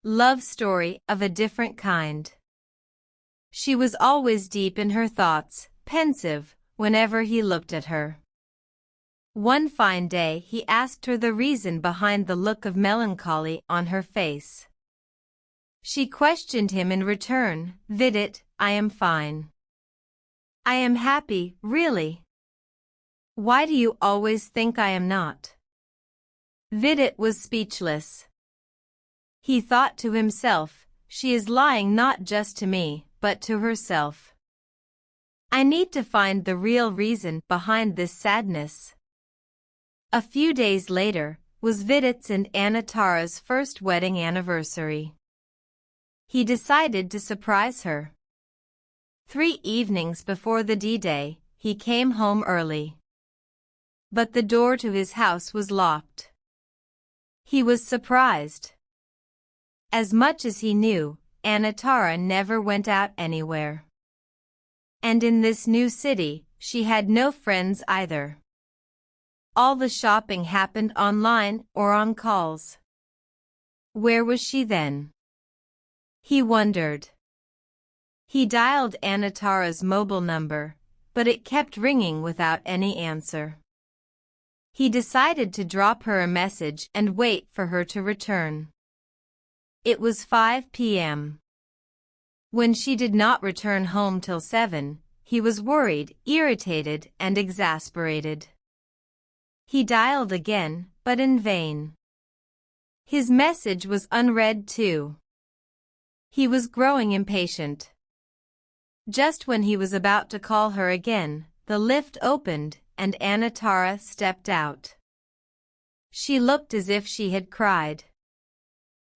love story of a different kind. She was always deep in her thoughts, pensive, whenever he looked at her. One fine day he asked her the reason behind the look of melancholy on her face. She questioned him in return. Vidit, I am fine. I am happy, really. Why do you always think I am not? Vidit was speechless. He thought to himself, she is lying not just to me, but to herself. I need to find the real reason behind this sadness. A few days later was Vidit's and Anatara's first wedding anniversary. He decided to surprise her. 3 evenings before the D-Day, he came home early. But the door to his house was locked. He was surprised. As much as he knew, Anatara never went out anywhere. And in this new city, she had no friends either. All the shopping happened online or on calls. Where was she then? He wondered. He dialed Anatara's mobile number, but it kept ringing without any answer. He decided to drop her a message and wait for her to return. It was 5 p.m. When she did not return home till 7, he was worried, irritated, and exasperated. He dialed again, but in vain. His message was unread too. He was growing impatient. Just when he was about to call her again, the lift opened and Anatara stepped out. She looked as if she had cried.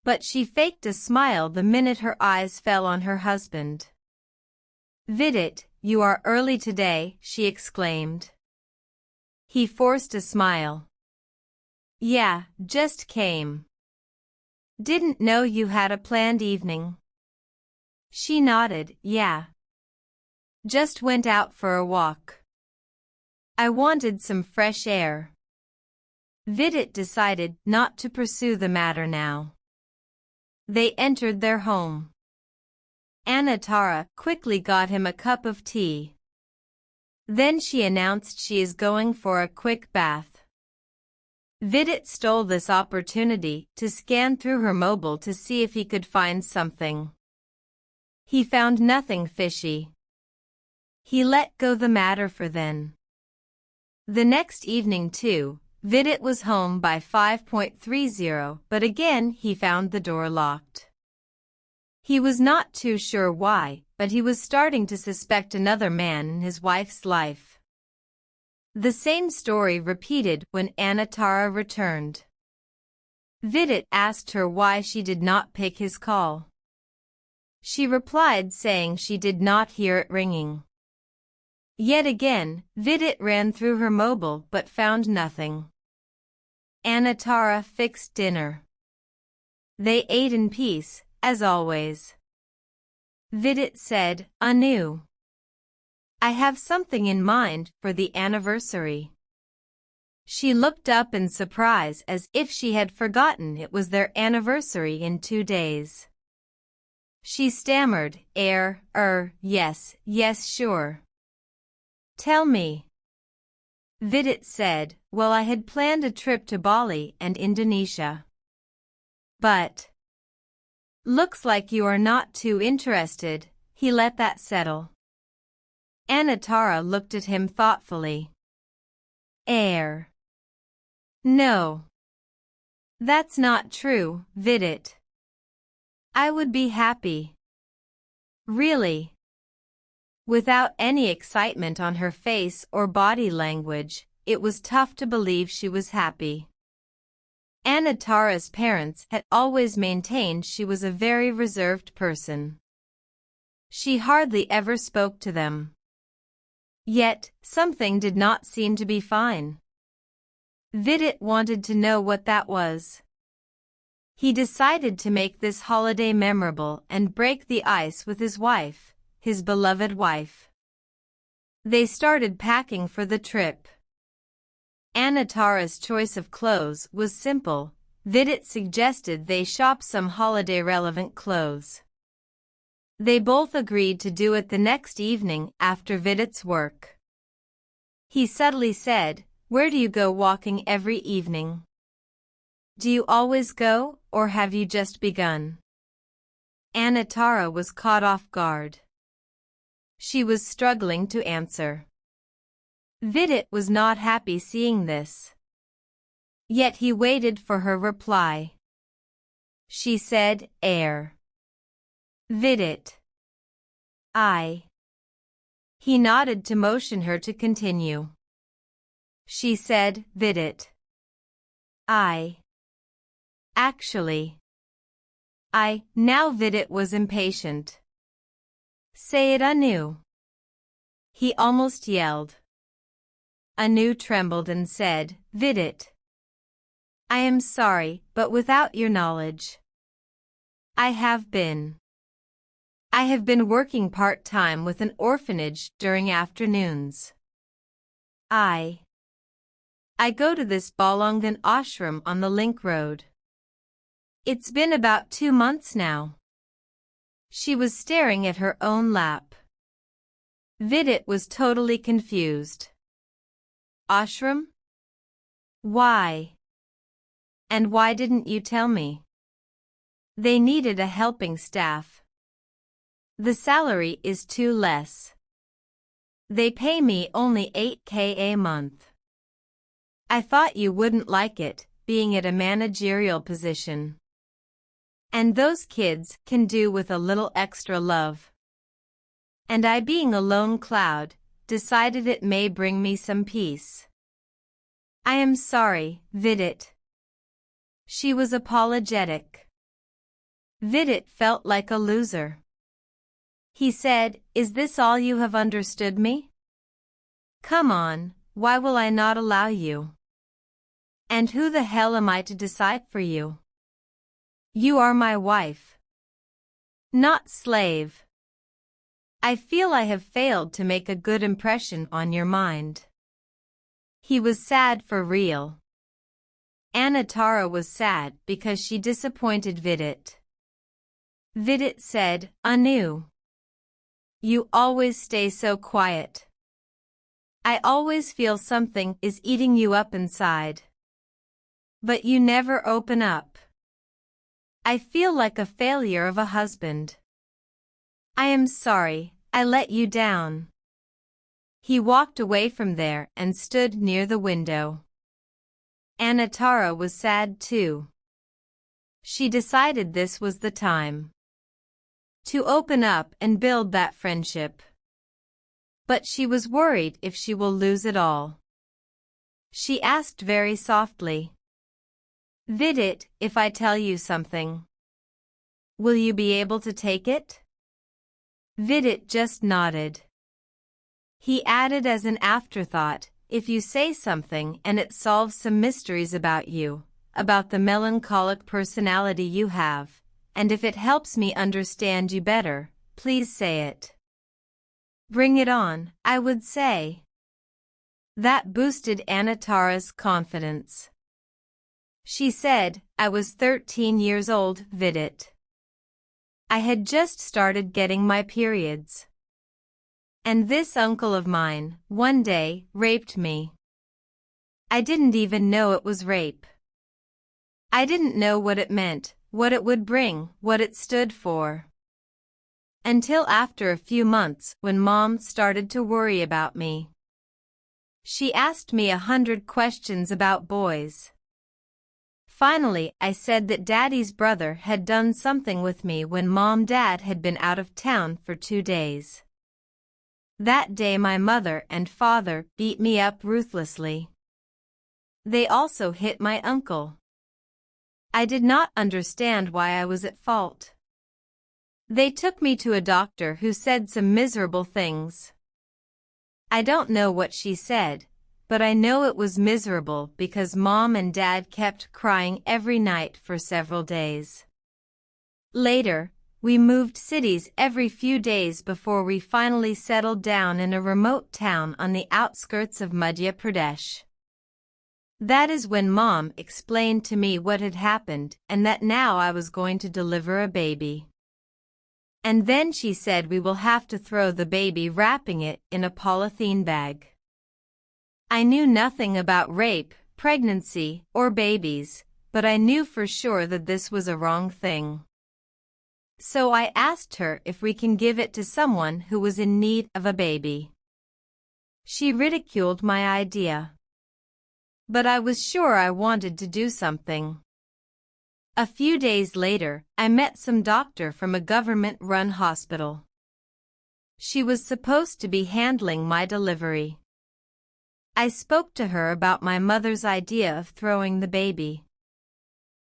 But she faked a smile the minute her eyes fell on her husband. Vidit, you are early today, she exclaimed. He forced a smile. Yeah, just came. Didn't know you had a planned evening. She nodded, yeah. Just went out for a walk. I wanted some fresh air. Vidit decided not to pursue the matter now. They entered their home. Anatara quickly got him a cup of tea. Then she announced she is going for a quick bath. Vidit stole this opportunity to scan through her mobile to see if he could find something. He found nothing fishy. He let go the matter for then. The next evening too, Vidit was home by 5:30, but again he found the door locked. He was not too sure why, but he was starting to suspect another man in his wife's life. The same story repeated when Anatara returned. Vidit asked her why she did not pick his call. She replied saying she did not hear it ringing. Yet again, Vidit ran through her mobile but found nothing. Anatara fixed dinner. They ate in peace, as always. Vidit said, Anu, I have something in mind for the anniversary. She looked up in surprise as if she had forgotten it was their anniversary in 2 days. She stammered, yes, sure. Tell me. Vidit said, well, I had planned a trip to Bali and Indonesia. But looks like you are not too interested. He let that settle. Anatara looked at him thoughtfully. No. That's not true, Vidit. I would be happy. Really. Without any excitement on her face or body language, it was tough to believe she was happy. Anatara's parents had always maintained she was a very reserved person. She hardly ever spoke to them. Yet, something did not seem to be fine. Vidit wanted to know what that was. He decided to make this holiday memorable and break the ice with his wife, his beloved wife. They started packing for the trip. Anatara's choice of clothes was simple, Vidit suggested they shop some holiday-relevant clothes. They both agreed to do it the next evening after Vidit's work. He subtly said, "Where do you go walking every evening? Do you always go, or have you just begun?" Anatara was caught off guard. She was struggling to answer. Vidit was not happy seeing this. Yet he waited for her reply. She said, "Air." Vidit. I. He nodded to motion her to continue. She said, "Vidit. I. Actually. I." Now Vidit was impatient. "Say it anew." He almost yelled. Anu trembled and said, "Vidit. I am sorry, but without your knowledge. I have been working part-time with an orphanage during afternoons. I go to this Balangan ashram on the Link Road. It's been about 2 months now." She was staring at her own lap. Vidit was totally confused. Ashram? Why? And why didn't you tell me? They needed a helping staff. The salary is too less. They pay me only 8K a month. I thought you wouldn't like it, being at a managerial position. And those kids can do with a little extra love. And I, being a lone cloud, decided it may bring me some peace. I am sorry, Vidit. She was apologetic. Vidit felt like a loser. He said, "Is this all you have understood me? Come on, why will I not allow you? And who the hell am I to decide for you? You are my wife, not slave. I feel I have failed to make a good impression on your mind." He was sad for real. Anatara was sad because she disappointed Vidit. Vidit said, "Anu, you always stay so quiet. I always feel something is eating you up inside. But you never open up. I feel like a failure of a husband. I am sorry, I let you down." He walked away from there and stood near the window. Anatara was sad too. She decided this was the time to open up and build that friendship. But she was worried if she will lose it all. She asked very softly, "Vidit, if I tell you something, will you be able to take it?" Vidit just nodded. He added as an afterthought, "If you say something and it solves some mysteries about you, about the melancholic personality you have, and if it helps me understand you better, please say it." "Bring it on," I would say. That boosted Anatara's confidence. She said, "I was 13 years old, Vidit. I had just started getting my periods. And this uncle of mine, one day, raped me. I didn't even know it was rape. I didn't know what it meant, what it would bring, what it stood for. Until after a few months when Mom started to worry about me. She asked me 100 questions about boys. Finally, I said that Daddy's brother had done something with me when Dad had been out of town for 2 days. That day my mother and father beat me up ruthlessly. They also hit my uncle. I did not understand why I was at fault. They took me to a doctor who said some miserable things. I don't know what she said, but I know it was miserable because Mom and Dad kept crying every night for several days. Later, we moved cities every few days before we finally settled down in a remote town on the outskirts of Madhya Pradesh. That is when Mom explained to me what had happened and that now I was going to deliver a baby. And then she said we will have to throw the baby wrapping it in a polythene bag. I knew nothing about rape, pregnancy, or babies, but I knew for sure that this was a wrong thing. So I asked her if we can give it to someone who was in need of a baby. She ridiculed my idea. But I was sure I wanted to do something. A few days later, I met some doctor from a government-run hospital. She was supposed to be handling my delivery. I spoke to her about my mother's idea of throwing the baby.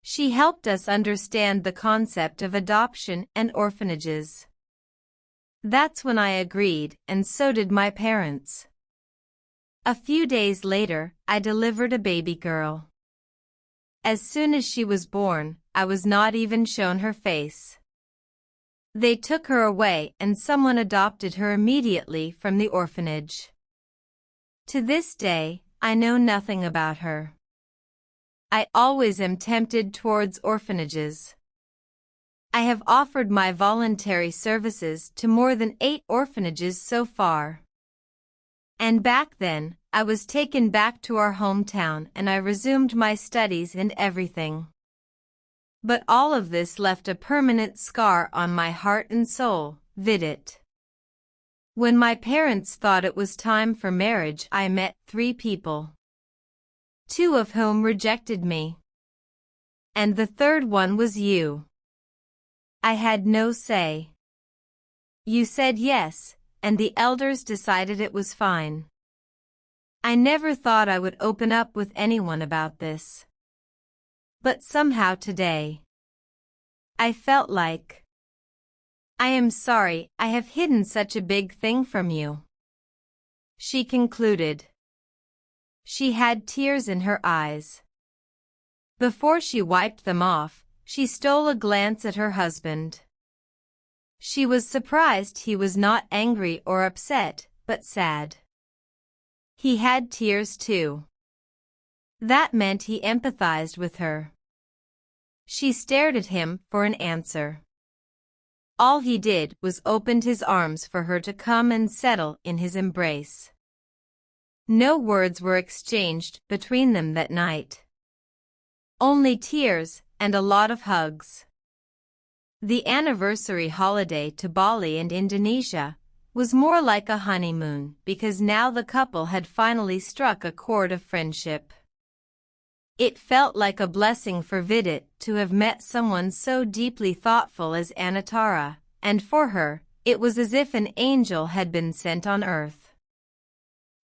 She helped us understand the concept of adoption and orphanages. That's when I agreed, and so did my parents. A few days later, I delivered a baby girl. As soon as she was born, I was not even shown her face. They took her away and someone adopted her immediately from the orphanage. To this day, I know nothing about her. I always am tempted towards orphanages. I have offered my voluntary services to more than 8 orphanages so far. And back then, I was taken back to our hometown and I resumed my studies and everything. But all of this left a permanent scar on my heart and soul, Vidit. When my parents thought it was time for marriage, I met 3 people. 2 of whom rejected me. And the third one was you. I had no say. You said yes, and the elders decided it was fine. I never thought I would open up with anyone about this. But somehow today, I felt like, I am sorry I have hidden such a big thing from you. She concluded. She had tears in her eyes. Before she wiped them off, she stole a glance at her husband. She was surprised he was not angry or upset, but sad. He had tears too. That meant he empathized with her. She stared at him for an answer. All he did was opened his arms for her to come and settle in his embrace. No words were exchanged between them that night. Only tears and a lot of hugs. The anniversary holiday to Bali and Indonesia was more like a honeymoon because now the couple had finally struck a chord of friendship. It felt like a blessing for Vidit to have met someone so deeply thoughtful as Anatara, and for her, it was as if an angel had been sent on earth.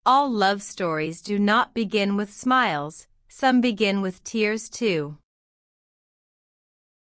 All love stories do not begin with smiles, some begin with tears too.